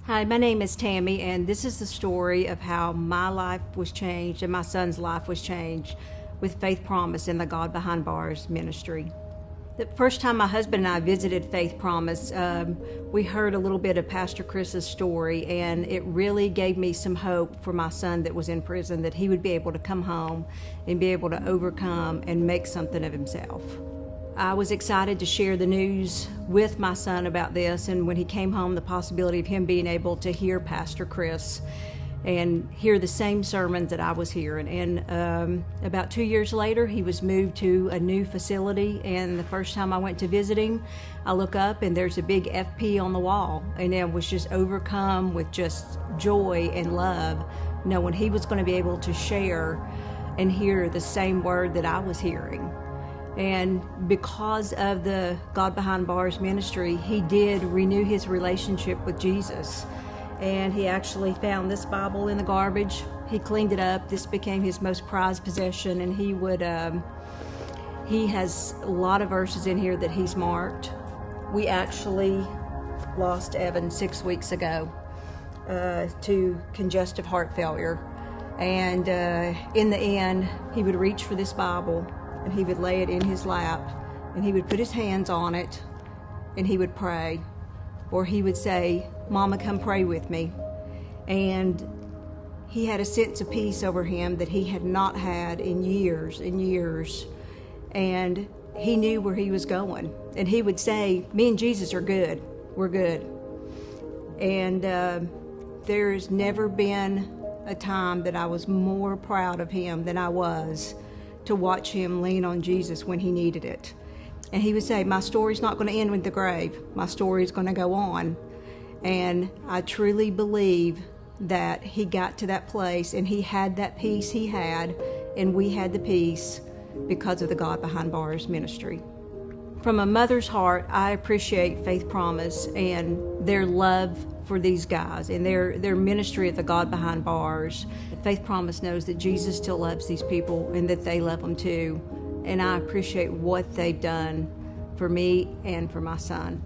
Hi, my name is Tammy, and this is the story of how my life was changed and my son's life was changed with Faith Promise and the God Behind Bars ministry. The first time my husband and I visited Faith Promise, we heard a little bit of Pastor Chris's story, and it really gave me some hope for my son that was in prison, that he would be able to come home and be able to overcome and make something of himself. I was excited to share the news with my son about this, and when he came home, the possibility of him being able to hear Pastor Chris and hear the same sermons that I was hearing. And about 2 years later, he was moved to a new facility, and the first time I went to visit him, I look up and there's a big FP on the wall, and I was just overcome with just joy and love, knowing he was going to be able to share and hear the same word that I was hearing. And because of the God Behind Bars ministry, he did renew his relationship with Jesus. And he actually found this Bible in the garbage. He cleaned it up. This became his most prized possession. And he has a lot of verses in here that he's marked. We actually lost Evan 6 weeks ago to congestive heart failure. And in the end, he would reach for this Bible, and he would lay it in his lap, and he would put his hands on it, and he would pray. Or he would say, "Mama, come pray with me." And he had a sense of peace over him that he had not had in years and years. And he knew where he was going. And he would say, "Me and Jesus are good. We're good." And there's never been a time that I was more proud of him than I was to watch him lean on Jesus when he needed it. And he would say, "My story's not going to end with the grave. My story's going to go on." And I truly believe that he got to that place, and he had that peace he had, and we had the peace because of the God Behind Bars ministry. From a mother's heart, I appreciate Faith Promise and their love for these guys and their ministry at the God Behind Bars. Faith Promise knows that Jesus still loves these people and that they love him too. And I appreciate what they've done for me and for my son.